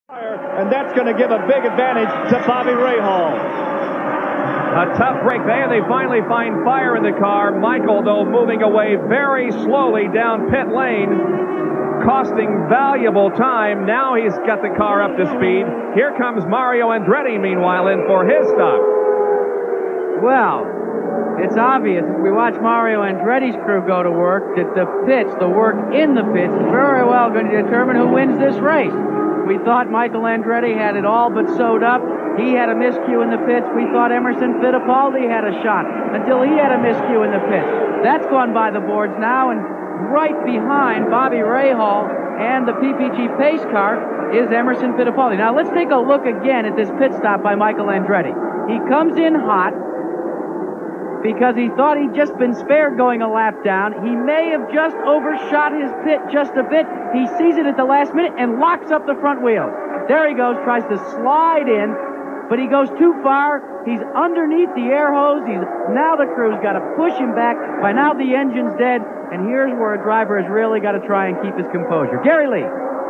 And that's going to give a big advantage to Bobby Rahal. A tough break there. They finally find fire in the car. Michael, though, moving away very slowly down pit lane, costing valuable time. Now he's got the car up to speed. Here comes Mario Andretti, meanwhile, in for his stop. Well, it's obvious as we watch Mario Andretti's crew go to work that the pits, the work in the pits, is very well going to determine who wins this race. We thought Michael Andretti had it all but sewed up. He had a miscue in the pits. We thought Emerson Fittipaldi had a shot until he had a miscue in the pits. That's gone by the boards now, and right behind Bobby Rahal and the PPG pace car is Emerson Fittipaldi. Now let's take a look again at this pit stop by Michael Andretti. He comes in hot because he thought he'd just been spared going a lap down. He may have just overshot his pit just a bit. He sees it at the last minute and locks up the front wheels. There he goes, tries to slide in, but he goes too far. He's underneath the air hose. Now the crew's got to push him back. By now the engine's dead, and here's where a driver has really got to try and keep his composure. Gary Lee.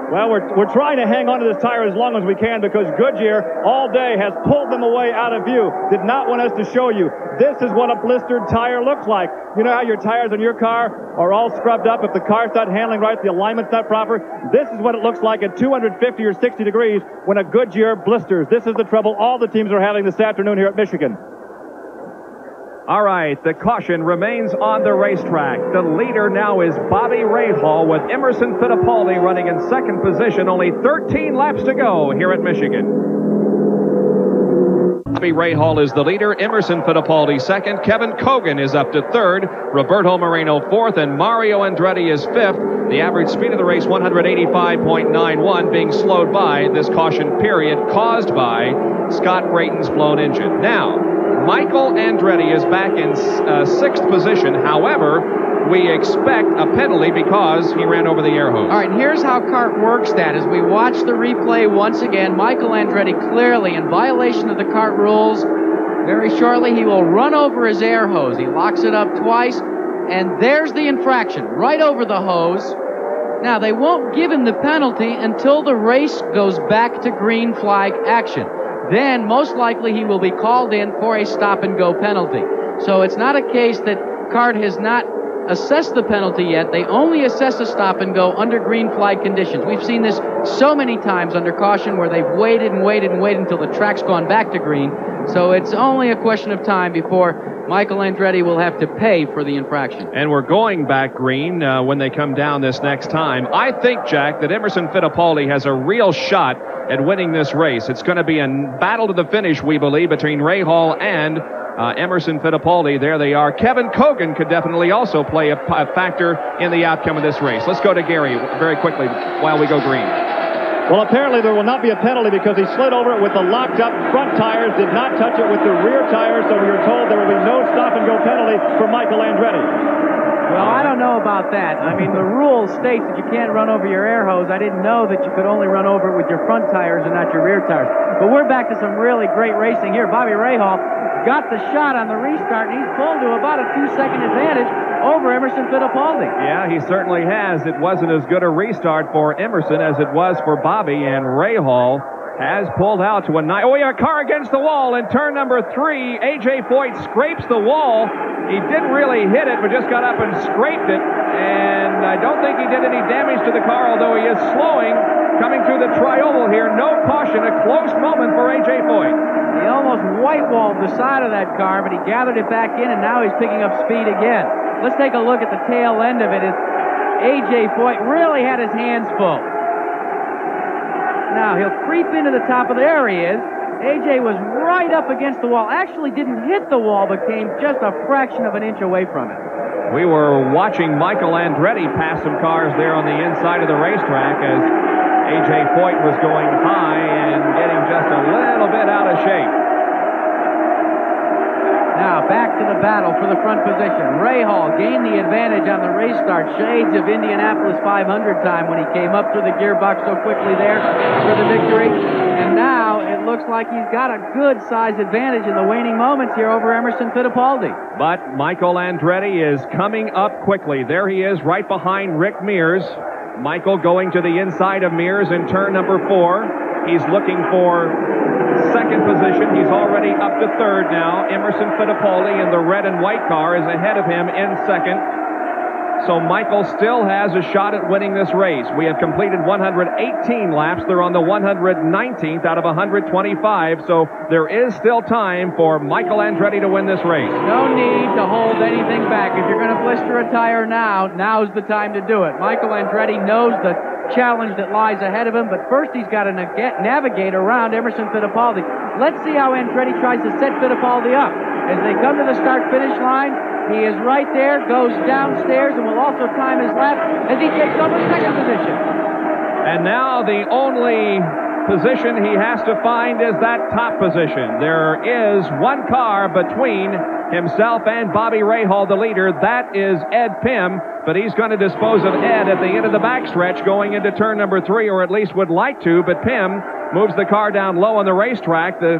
Well, we're trying to hang on to this tire as long as we can because Goodyear all day has pulled them away out of view. Did not want us to show you. This is what a blistered tire looks like. You know how your tires on your car are all scrubbed up if the car's not handling right, the alignment's not proper? This is what it looks like at 250 or 60 degrees when a Goodyear blisters. This is the trouble all the teams are having this afternoon here at Michigan. All right, the caution remains on the racetrack. The leader now is Bobby Rahal with Emerson Fittipaldi running in second position. Only 13 laps to go here at Michigan. Bobby Rahal is the leader. Emerson Fittipaldi second. Kevin Kogan is up to third. Roberto Moreno fourth. And Mario Andretti is fifth. The average speed of the race, 185.91, being slowed by this caution period caused by Scott Brayton's blown engine. Now, Michael Andretti is back in sixth position. However, we expect a penalty because he ran over the air hose. All right, and here's how CART works that. As we watch the replay once again, Michael Andretti clearly in violation of the CART rules. Very shortly, he will run over his air hose. He locks it up twice, and there's the infraction, right over the hose. Now, they won't give him the penalty until the race goes back to green flag action. Then, most likely, he will be called in for a stop-and-go penalty. So it's not a case that CART has not assessed the penalty yet. They only assess a stop-and-go under green flag conditions. We've seen this so many times under caution where they've waited and waited and waited until the track's gone back to green. So it's only a question of time before Michael Andretti will have to pay for the infraction. And we're going back green when they come down this next time. I think, Jack, that Emerson Fittipaldi has a real shot at winning this race. It's going to be a battle to the finish, we believe, between Rahal and Emerson Fittipaldi. There they are. Kevin Kogan could definitely also play a factor in the outcome of this race. Let's go to Gary very quickly while we go green. Well, apparently there will not be a penalty because he slid over it with the locked-up front tires, did not touch it with the rear tires, so we are told there will be no stop-and-go penalty for Michael Andretti. Well, I don't know about that. I mean, the rule states that you can't run over your air hose. I didn't know that you could only run over it with your front tires and not your rear tires. But we're back to some really great racing here. Bobby Rahal got the shot on the restart, and he's pulled to about a 2-second advantage over Emerson Fittipaldi. Yeah, he certainly has. It wasn't as good a restart for Emerson as it was for Bobby, and Rahal has pulled out to a nice... Oh, yeah, a car against the wall in turn number 3. A.J. Foyt scrapes the wall. He didn't really hit it, but just got up and scraped it, and I don't think he did any damage to the car, although he is slowing, coming through the tri-oval here. No caution, a close moment for A.J. Foyt. He almost white-walled the side of that car, but he gathered it back in, and now he's picking up speed again. Let's take a look at the tail end of it. A.J. Foyt really had his hands full. Now, he'll creep into the top of the... There he is. A.J. was right up against the wall. Actually didn't hit the wall, but came just a fraction of an inch away from it. We were watching Michael Andretti pass some cars there on the inside of the racetrack as A.J. Foyt was going high and getting just a little bit out of shape. Now, back to the battle for the front position. Rahal gained the advantage on the race start. Shades of Indianapolis 500 time when he came up through the gearbox so quickly there for the victory. And now it looks like he's got a good size advantage in the waning moments here over Emerson Fittipaldi. But Michael Andretti is coming up quickly. There he is right behind Rick Mears. Michael going to the inside of Mears in turn number 4. He's looking for second position. He's already up to third now. Emerson Fittipaldi in the red and white car is ahead of him in second. So Michael still has a shot at winning this race. We have completed 118 laps. They're on the 119th out of 125. So there is still time for Michael Andretti to win this race. No need to hold anything back. If you're going to blister a tire now's the time to do it. Michael Andretti knows the challenge that lies ahead of him, but first he's got to navigate around Emerson Fittipaldi. Let's see how Andretti tries to set Fittipaldi up. As they come to the start-finish line, he is right there, goes downstairs, and will also time his lap as he takes over second position. And now the only position he has to find is that top position. There is one car between himself and Bobby Rahal, the leader. That is Ed Pym, but he's going to dispose of Ed at the end of the backstretch going into turn number 3, or at least would like to, but Pym moves the car down low on the racetrack, the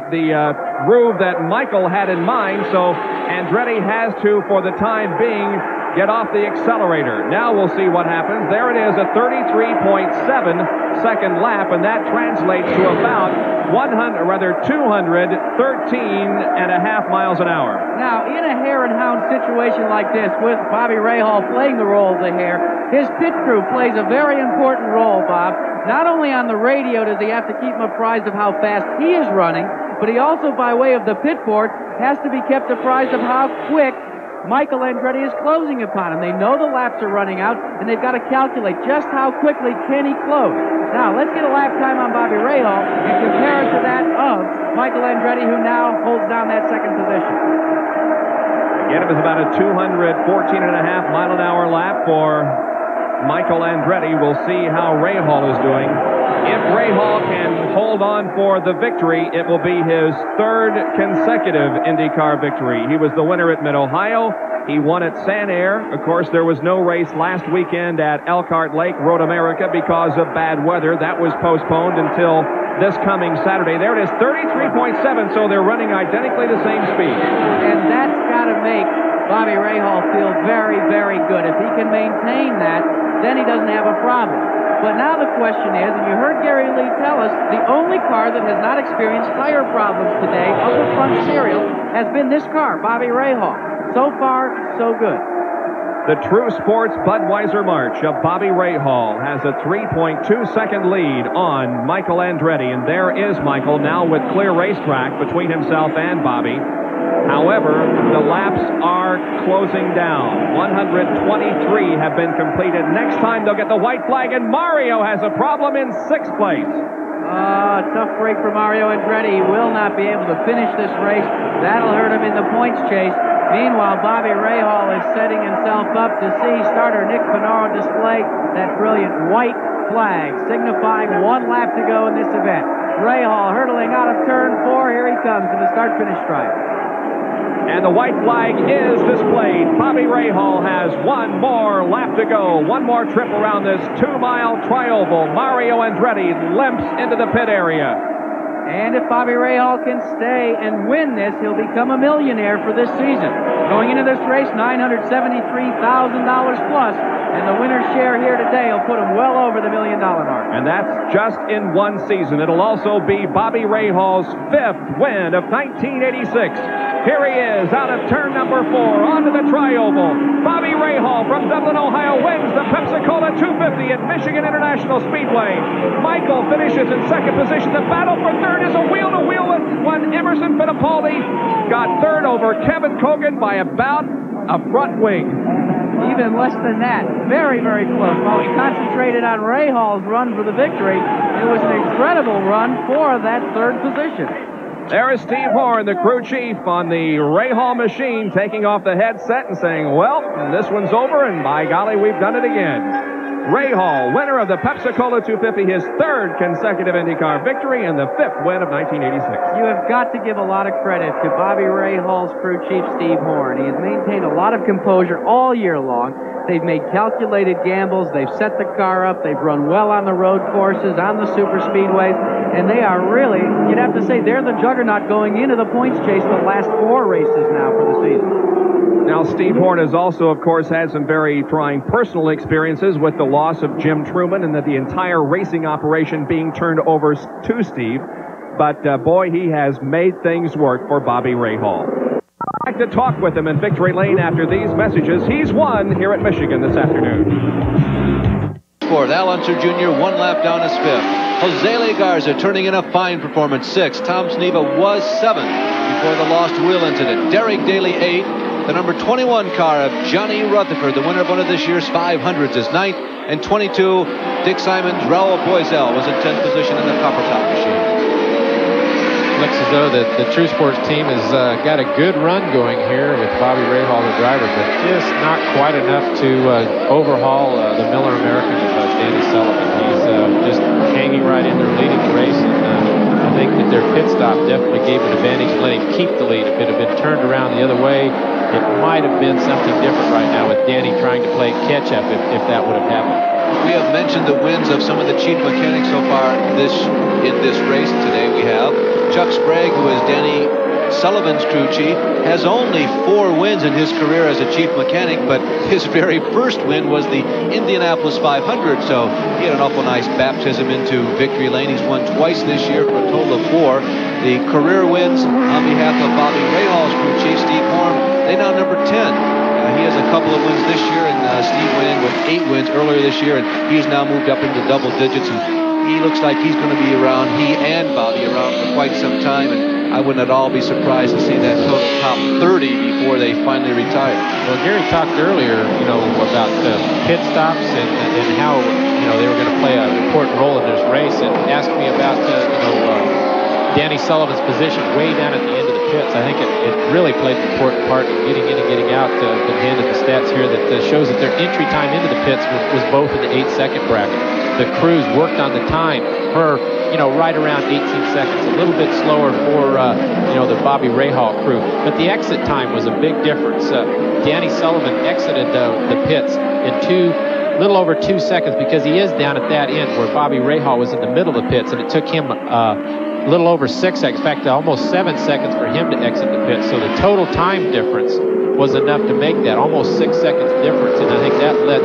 groove that Michael had in mind, so Andretti has to, for the time being, get off the accelerator. Now we'll see what happens. There it is, a 33.7-second lap, and that translates to about 213.5 miles an hour. Now, in a hare and hound situation like this, with Bobby Rahal playing the role of the hare, his pit crew plays a very important role, Bob. Not only on the radio does he have to keep him apprised of how fast he is running, but he also, by way of the pit board, has to be kept apprised of how quick Michael Andretti is closing upon him. They know the laps are running out, and they've got to calculate just how quickly can he close. Now, let's get a lap time on Bobby Rahal and compare it to that of Michael Andretti, who now holds down that second position. Again, it was about a 214.5-mile-an-hour lap for Michael Andretti. We'll see how Rahal is doing. If Rahal can hold on for the victory, it will be his third consecutive IndyCar victory. He was the winner at Mid-Ohio. He won at San Air. Of course, there was no race last weekend at Elkhart Lake, Road America, because of bad weather. That was postponed until this coming Saturday. There it is, 33.7, so they're running identically the same speed. And that's got to make Bobby Rahal feel very, very good. If he can maintain that, then he doesn't have a problem. But now the question is, and you heard Gary Lee tell us, the only car that has not experienced tire problems today of the front serial has been this car, Bobby Rahal. So far, so good. The True Sports Budweiser March of Bobby Rahal has a 3.2-second lead on Michael Andretti. And there is Michael now with clear racetrack between himself and Bobby. However, the laps are closing down. 123 have been completed. Next time they'll get the white flag, and Mario has a problem in 6th place. Tough break for Mario Andretti. He will not be able to finish this race. That'll hurt him in the points chase. Meanwhile, Bobby Rahal is setting himself up to see starter Nick Pinaro display that brilliant white flag, signifying 1 lap to go in this event. Rahal hurtling out of turn 4. Here he comes in the start-finish stripe. And the white flag is displayed. Bobby Rahal has 1 more lap to go. 1 more trip around this 2-mile trioval. Mario Andretti limps into the pit area. And if Bobby Rahal can stay and win this, he'll become a millionaire for this season. Going into this race, $973,000 plus. And the winner's share here today will put him well over the $1 million mark. And that's just in 1 season. It'll also be Bobby Rahal's 5th win of 1986. Here he is out of turn number 4 onto the trioval. Bobby Rahal from Dublin, Ohio wins the Pepsi-Cola 250 at Michigan International Speedway. Michael finishes in second position. The battle for third is a wheel-to-wheel one. Emerson Fittipaldi got third over Kevin Cogan by about a front wing. Even less than that. Very, very close. While we concentrated on Rahal's run for the victory, it was an incredible run for that third position. There is Steve Horn, the crew chief on the Rahal machine, taking off the headset and saying, well, this one's over, and by golly, we've done it again. Rahal, winner of the Pepsi-Cola 250, his 3rd consecutive IndyCar victory and the 5th win of 1986. You have got to give a lot of credit to Bobby Rahal's crew chief, Steve Horn. He has maintained a lot of composure all year long. They've made calculated gambles. They've set the car up. They've run well on the road courses, on the super speedways. and they are really, you'd have to say they're the juggernaut going into the points chase the last 4 races now for the season. Now, Steve Horn has also, of course, had some very trying personal experiences with the loss of Jim Truman and the entire racing operation being turned over to Steve. But, boy, he has made things work for Bobby Rahal. I'd like to talk with him in Victory Lane after these messages. He's won here at Michigan this afternoon. Al Unser Jr. 1 lap down is 5th. Jose Legarza turning in a fine performance, 6th. Tom Sneva was 7th before the lost wheel incident. Derek Daly 8th. The number 21 car of Johnny Rutherford, the winner of one of this year's 500s, is 9th. And 22, Dick Simons, Raul Boisel was in 10th position in the Copper Top machine. Looks as though the True Sports team has got a good run going here with Bobby Rahal, the driver, but just not quite enough to overhaul the Miller American of Danny Sullivan. He's just hanging right in there, leading the race, and I think that their pit stop definitely gave an advantage to let him keep the lead. If it had been turned around the other way, it might have been something different right now with Danny trying to play catch-up if that would have happened. We have mentioned the wins of some of the chief mechanics so far in this race today. We have Chuck Sprague, who is Danny Sullivan's crew chief, has only 4 wins in his career as a chief mechanic, but his very first win was the Indianapolis 500, so he had an awful nice baptism into victory lane. He's won twice this year for a total of 4. The career wins on behalf of Bobby Rahal's crew chief, Steve Horn, they now number 10. He has a couple of wins this year, and Steve went in with 8 wins earlier this year, and he's now moved up into double digits, and he looks like he's going to be around, he and Bobby, around for quite some time, and I wouldn't at all be surprised to see that total top 30 before they finally retire. Well, Gary talked earlier, about pit stops and how, they were going to play an important role in this race, and asked me about, Danny Sullivan's position way down at the end of the pits. I think it really played an important part in getting in and getting out. Been handed the stats here that shows that their entry time into the pits was both in the 8-second bracket. The crews worked on the time for, right around 18 seconds. A little bit slower for, the Bobby Rahal crew. But the exit time was a big difference. Danny Sullivan exited the pits in little over 2 seconds because he is down at that end where Bobby Rahal was in the middle of the pits, and it took him a little over 6 seconds, in fact, almost 7 seconds for him to exit the pit. So the total time difference was enough to make that almost 6 seconds difference, and I think that let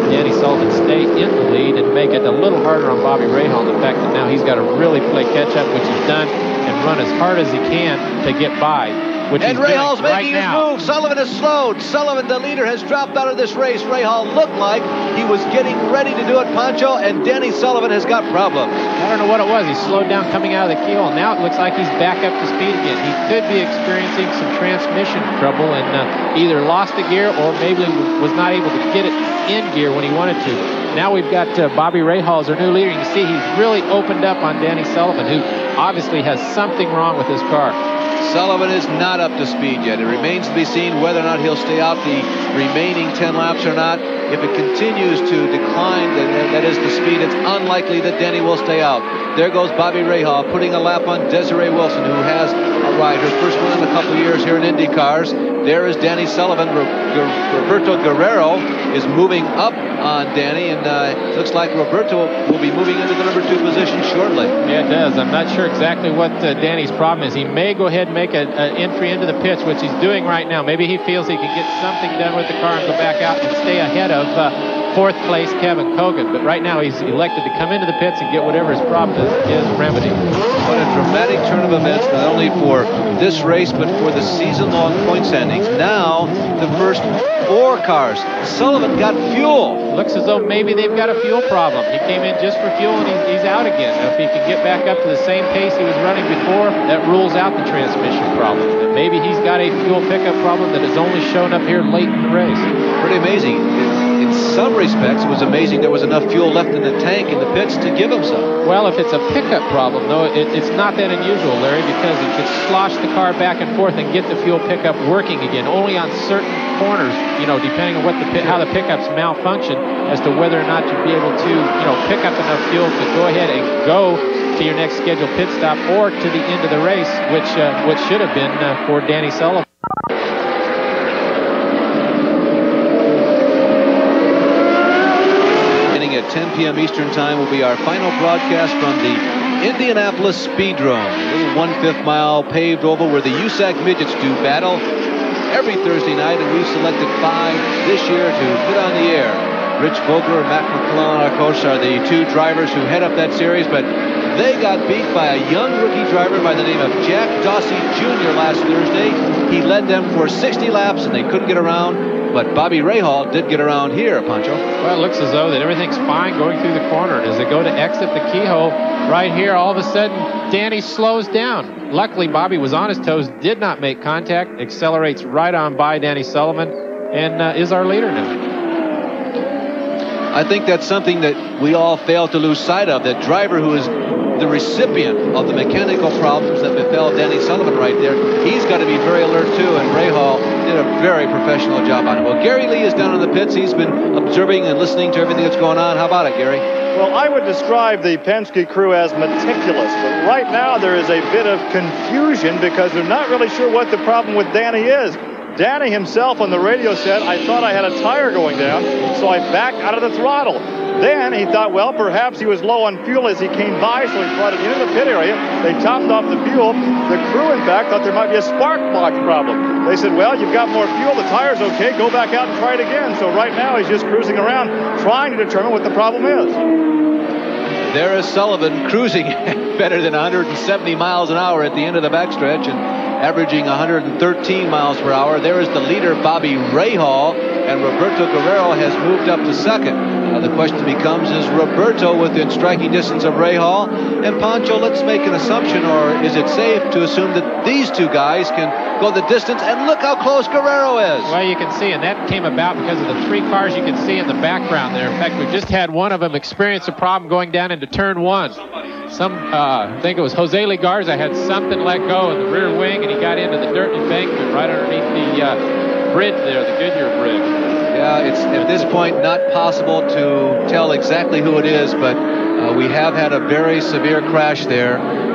Danny Sullivan stay in the lead and make it a little harder on Bobby Rahal. The fact that now he's got to really play catch-up, which he's done, and run as hard as he can to get by. And Rahal's making his move. Sullivan has slowed. Sullivan, the leader, has dropped out of this race. Rahal looked like he was getting ready to do it, Pancho, and Danny Sullivan has got problems. I don't know what it was. He slowed down coming out of the keel, and now it looks like he's back up to speed again. He could be experiencing some transmission trouble and either lost a gear or maybe was not able to get it in gear when he wanted to. Now we've got Bobby Rahal as our new leader. You can see he's really opened up on Danny Sullivan, who obviously has something wrong with his car. Sullivan is not up to speed yet. It remains to be seen whether or not he'll stay out the remaining 10 laps or not. If it continues to decline, that is the speed, it's unlikely that Danny will stay out. There goes Bobby Rahal putting a lap on Desiree Wilson, who has a ride, her first win in a couple of years here in Indy cars. There is Danny Sullivan. Roberto Guerrero is moving up on Danny, and it looks like Roberto will be moving into the number 2 position shortly. Yeah, it does. I'm not sure exactly what Danny's problem is. He may go ahead and make an entry into the pits, which he's doing right now. Maybe he feels he can get something done with the car and go back out and stay ahead of 4th place Kevin Kogan. But right now he's elected to come into the pits and get whatever his problem is remedied. What a dramatic turn of events, not only for this race, but for the season-long point standings. Now, the first 4 cars. Sullivan got fuel. Looks as though maybe they've got a fuel problem. He came in just for fuel, and he's out again. Now, if he can get back up to the same pace he was running before, that rules out the transmission problem. And maybe he's got a fuel pickup problem that has only shown up here late in the race. Pretty amazing. In some respects, it was amazing there was enough fuel left in the tank in the pits to give him some. Well, if it's a pickup problem, though, it's not that unusual, Larry, because it could slosh the car back and forth and get the fuel pickup working again, only on certain corners, depending on how the pickups malfunction, as to whether or not you'd be able to, pick up enough fuel to go ahead and go to your next scheduled pit stop or to the end of the race, which should have been for Danny Sullivan. At 10 p.m. Eastern Time will be our final broadcast from the Indianapolis Speedrome, a little 1/5 mile paved oval where the USAC midgets do battle every Thursday night, and we've selected 5 this year to put on the air. Rich Vogler and Matt McClellan, our coach, are the 2 drivers who head up that series, but they got beat by a young rookie driver by the name of Jack Dawsey Jr. last Thursday. He led them for 60 laps, and they couldn't get around, but Bobby Rahal did get around here, Pancho. Well, it looks as though that everything's fine going through the corner, and as they go to exit the keyhole right here, all of a sudden, Danny slows down. Luckily, Bobby was on his toes, did not make contact, accelerates right on by Danny Sullivan, and is our leader now. I think that's something that we all fail to lose sight of. That driver who is the recipient of the mechanical problems that befell Danny Sullivan right there, he's got to be very alert too, and Rahal did a very professional job on it. Well, Gary Lee is down in the pits. He's been observing and listening to everything that's going on. How about it, Gary? Well, I would describe the Penske crew as meticulous, but right now there is a bit of confusion because they're not really sure what the problem with Danny is. Danny himself on the radio said, "I thought I had a tire going down, so I backed out of the throttle." Then he thought, well, perhaps he was low on fuel as he came by, so he brought it into the pit area. They topped off the fuel. The crew, in fact, thought there might be a spark plug problem. They said, well, you've got more fuel, the tire's okay, go back out and try it again. So right now he's just cruising around trying to determine what the problem is. There is Sullivan cruising better than 170 miles an hour at the end of the backstretch and averaging 113 miles per hour. There is the leader, Bobby Rahal, and Roberto Guerrero has moved up to second. The question becomes, is Roberto within striking distance of Rahal? And Pancho, let's make an assumption, or is it safe to assume that these 2 guys can go the distance? And look how close Guerrero is. Well, you can see, and that came about because of the 3 cars you can see in the background there. In fact, we just had one of them experience a problem going down into turn 1. I think it was Jose Lee Garza had something let go in the rear wing, and he got into the dirt embankment right underneath the bridge there, the Goodyear Bridge. Yeah, it's at this point not possible to tell exactly who it is, but we have had a very severe crash there.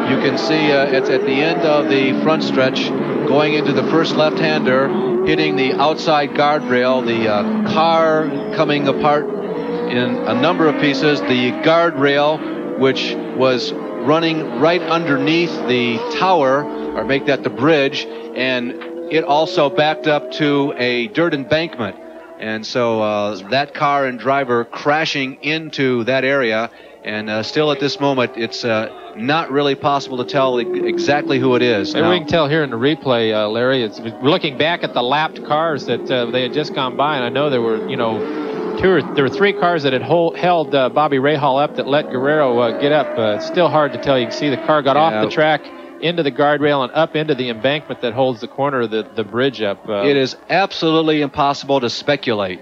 You can see it's at the end of the front stretch, going into the first left-hander, hitting the outside guardrail, the car coming apart in a number of pieces, the guardrail, which was running right underneath the tower, or make that the bridge, and it also backed up to a dirt embankment. And so that car and driver crashing into that area, and still at this moment, it's not really possible to tell exactly who it is. Maybe we can tell here in the replay, Larry. We're looking back at the lapped cars that they had just gone by, and I know there were, there were 3 cars that had held Bobby Rahal up that let Guerrero get up. It's still hard to tell. You can see the car got off the track, into the guardrail, and up into the embankment that holds the corner of the bridge up. It is absolutely impossible to speculate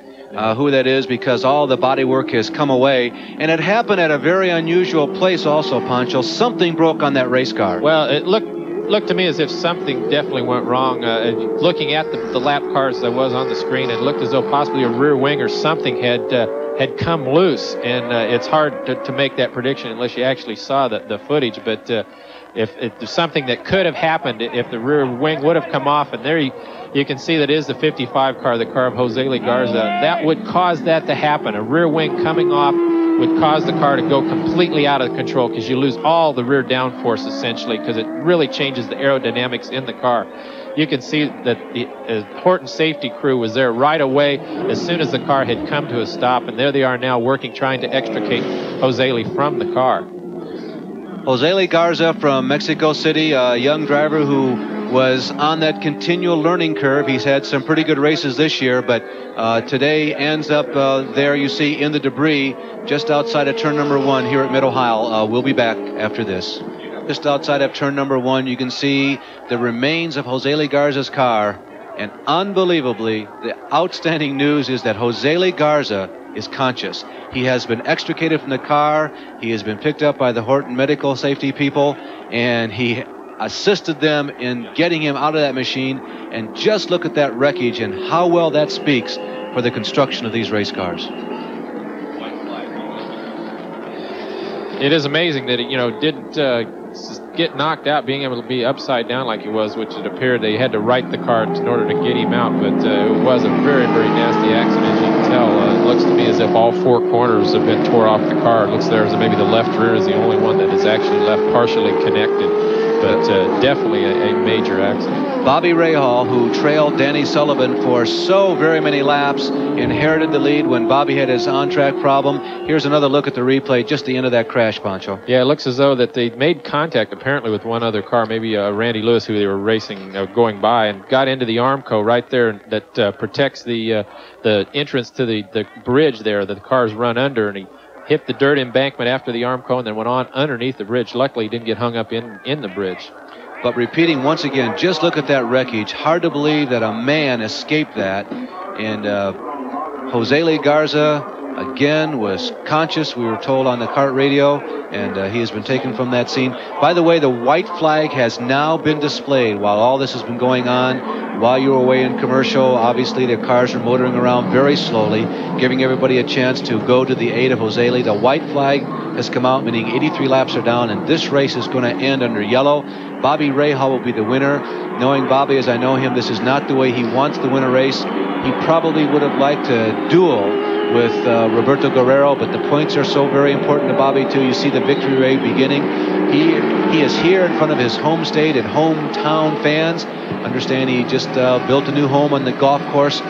who that is because all the bodywork has come away, and it happened at a very unusual place also, Pancho. Something broke on that race car. Well, it looked to me as if something definitely went wrong. Looking at the lap cars that was on the screen, it looked as though possibly a rear wing or something had come loose, and it's hard to make that prediction unless you actually saw the footage, but if there's something that could have happened if the rear wing would have come off, and there you can see that is the 55 car, the car of Jose Lee Garza. That would cause that to happen. A rear wing coming off would cause the car to go completely out of control because you lose all the rear downforce essentially because it really changes the aerodynamics in the car. You can see that the Horton safety crew was there right away as soon as the car had come to a stop, and there they are now working, trying to extricate Jose Lee from the car. Jose Lee Garza from Mexico City, a young driver who was on that continual learning curve. He's had some pretty good races this year, but today ends up there you see in the debris just outside of turn number 1 here at Mid-Ohio. We'll be back after this. Just outside of turn number 1, you can see the remains of Jose Lee Garza's car, and unbelievably, the outstanding news is that Jose Lee Garza is conscious. He has been extricated from the car. He has been picked up by the Horton medical safety people, and he assisted them in getting him out of that machine. And just look at that wreckage and how well that speaks for the construction of these race cars. It is amazing that it, didn't get knocked out, being able to be upside down like he was, which it appeared they had to right the car in order to get him out. But it was a very, very nasty accident, as you can tell. It looks to me as if all four corners have been tore off the car. It looks there as if maybe the left rear is the only one that is actually left partially connected. But definitely a major accident. Bobby Rahal, who trailed Danny Sullivan for so very many laps, inherited the lead when Bobby had his on-track problem. Here's another look at the replay, just the end of that crash, Pancho. Yeah, it looks as though that they made contact apparently with one other car, maybe Randy Lewis, who they were racing, going by, and got into the Armco right there that protects the entrance to the bridge there that the cars run under, and he hit the dirt embankment after the Armco and then went on underneath the bridge. Luckily, he didn't get hung up in the bridge. But repeating once again, just look at that wreckage. Hard to believe that a man escaped that. And Jose Lee Garza, again, was conscious, we were told on the kart radio, and he has been taken from that scene. By the way, the white flag has now been displayed while all this has been going on. While you were away in commercial, obviously the cars are motoring around very slowly, giving everybody a chance to go to the aid of Jose Lee. The white flag has come out, meaning 83 laps are down, and this race is going to end under yellow. Bobby Rahal will be the winner. Knowing Bobby as I know him, this is not the way he wants to win a race. He probably would have liked to duel with Roberto Guerrero, but the points are so very important to Bobby too. You see the victory ray beginning. He is here in front of his home state and hometown fans. Understand he just built a new home on the golf course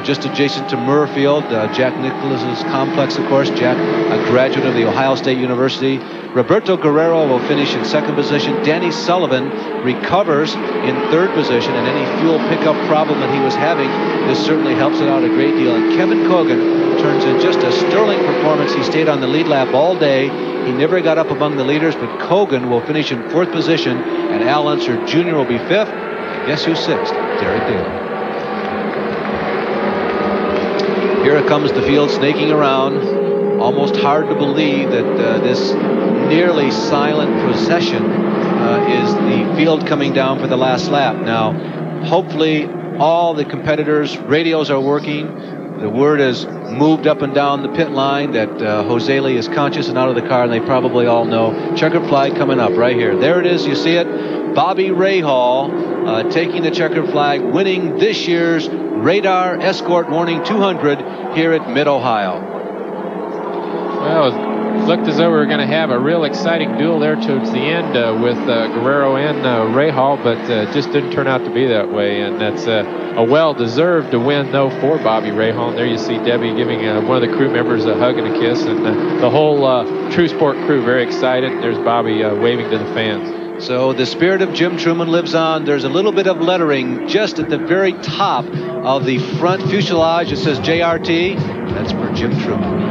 just adjacent to Murrfield, Jack Nicklaus's complex, of course. Jack, a graduate of the Ohio State University. Roberto Guerrero will finish in second position. Danny Sullivan recovers in third position, and any fuel pickup problem that he was having, this certainly helps it out a great deal. And Kevin Cogan turns in just a sterling performance. He stayed on the lead lap all day. He never got up among the leaders, but Cogan will finish in fourth position, and Al Unser Jr. will be fifth. And guess who's sixth? Derek Daly. Here comes the field snaking around. Almost hard to believe that this nearly silent procession is the field coming down for the last lap. Now, hopefully all the competitors' radios are working. The word has moved up and down the pit line that Jose Lee is conscious and out of the car, and they probably all know. Checkered flag coming up right here. There it is. You see it. Bobby Rahal taking the checkered flag, winning this year's Radar Escort Warning 200 here at Mid-Ohio. Well, it looked as though we were going to have a real exciting duel there towards the end with Guerrero and Rahal, but just didn't turn out to be that way. And that's a well-deserved win, though, for Bobby Rahal. And there you see Debbie giving one of the crew members a hug and a kiss, and the whole True Sport crew very excited. There's Bobby waving to the fans. So the spirit of Jim Truman lives on. There's a little bit of lettering just at the very top of the front fuselage. It says JRT. That's for Jim Truman.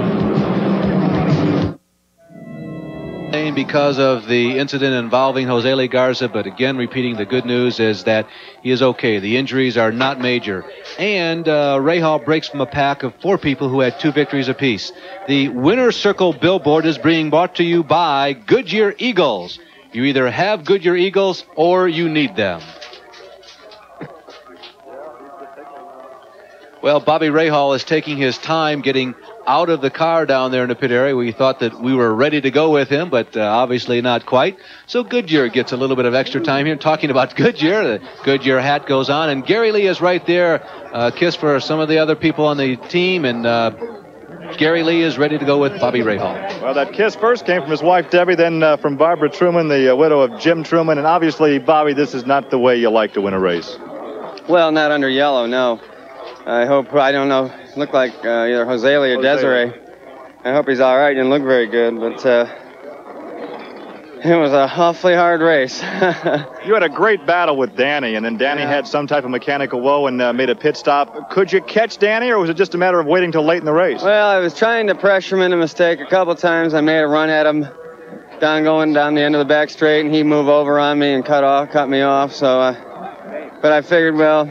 Because of the incident involving Jose Lee Garza, but again, repeating, the good news is that he is okay. The injuries are not major. And Rahal breaks from a pack of four people who had 2 victories apiece. The Winner's Circle billboard is being brought to you by Goodyear Eagles. You either have Goodyear Eagles or you need them. Well, Bobby Rahal is taking his time getting out of the car down there in the pit area. We thought that we were ready to go with him, but obviously not quite. So Goodyear gets a little bit of extra time here. Talking about Goodyear, the Goodyear hat goes on, and Gary Lee is right there. Kiss for some of the other people on the team, and Gary Lee is ready to go with Bobby Rahal. Well, that kiss first came from his wife, Debbie, then from Barbara Truman, the widow of Jim Truman. And obviously, Bobby, this is not the way you like to win a race. Well, not under yellow, no. I hope, I don't know, looked like either Jose Lee or Desiree. I hope he's all right. Didn't look very good, but it was an awfully hard race. You had a great battle with Danny, and then Danny had some type of mechanical woe and made a pit stop. Could you catch Danny, or was it just a matter of waiting till late in the race? Well, I was trying to pressure him into a mistake a couple times. I made a run at him going down the end of the back straight, and he moved over on me and cut me off. So, but I figured, well,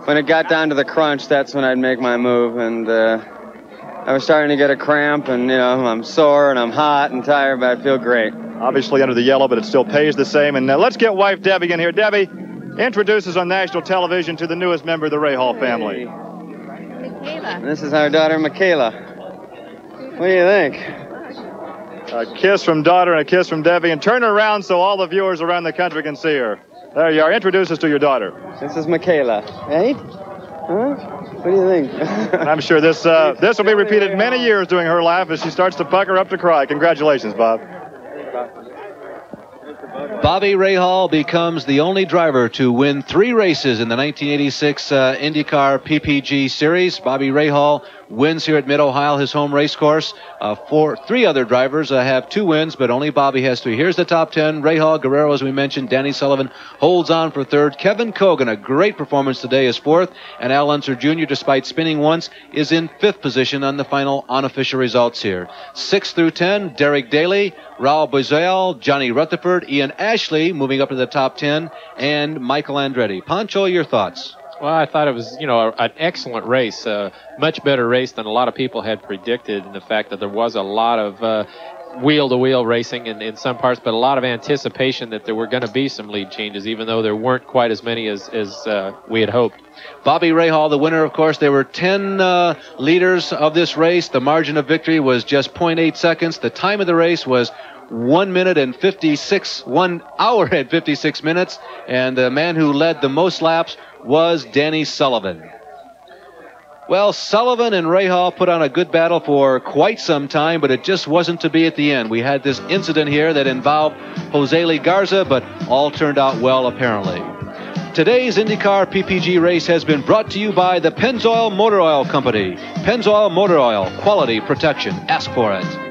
when it got down to the crunch, that's when I'd make my move. And I was starting to get a cramp, and, you know, I'm sore and I'm hot and tired, but I feel great. Obviously under the yellow, but it still pays the same. And let's get wife Debbie in here. Debbie, introduce us on national television to the newest member of the Rahal family. Michaela. This is our daughter, Michaela. What do you think? A kiss from daughter and a kiss from Debbie. And turn her around so all the viewers around the country can see her. There you are. Introduce us to your daughter. This is Michaela, right? Huh? What do you think? I'm sure this will be repeated many years during her life as she starts to pucker up to cry. Congratulations, Bob. Bobby Rahal becomes the only driver to win 3 races in the 1986 IndyCar PPG Series. Bobby Rahal wins here at Mid-Ohio, his home race course. 3 other drivers have 2 wins, but only Bobby has 3. Here's the top 10. Rahal, Guerrero, as we mentioned. Danny Sullivan holds on for 3rd. Kevin Kogan, a great performance today, is 4th. And Al Unser Jr., despite spinning once, is in 5th position on the final unofficial results here. 6 through 10, Derek Daly, Raul Boesel, Johnny Rutherford, Ian Ashley moving up to the top 10, and Michael Andretti. Pancho, your thoughts? Well, I thought it was, an excellent race, much better race than a lot of people had predicted, in the fact that there was a lot of wheel-to-wheel racing in some parts, but a lot of anticipation that there were going to be some lead changes, even though there weren't quite as many as we had hoped. Bobby Rahal, the winner, of course. There were 10 leaders of this race. The margin of victory was just 0.8 seconds. The time of the race was 1 hour and 56 minutes. And the man who led the most laps was Danny Sullivan. Well, Sullivan and Rahal put on a good battle for quite some time, but it just wasn't to be at the end. We had this incident here that involved Jose Lee Garza, but all turned out well, apparently. Today's IndyCar PPG race has been brought to you by the Pennzoil Motor Oil Company. Pennzoil Motor Oil, quality protection. Ask for it.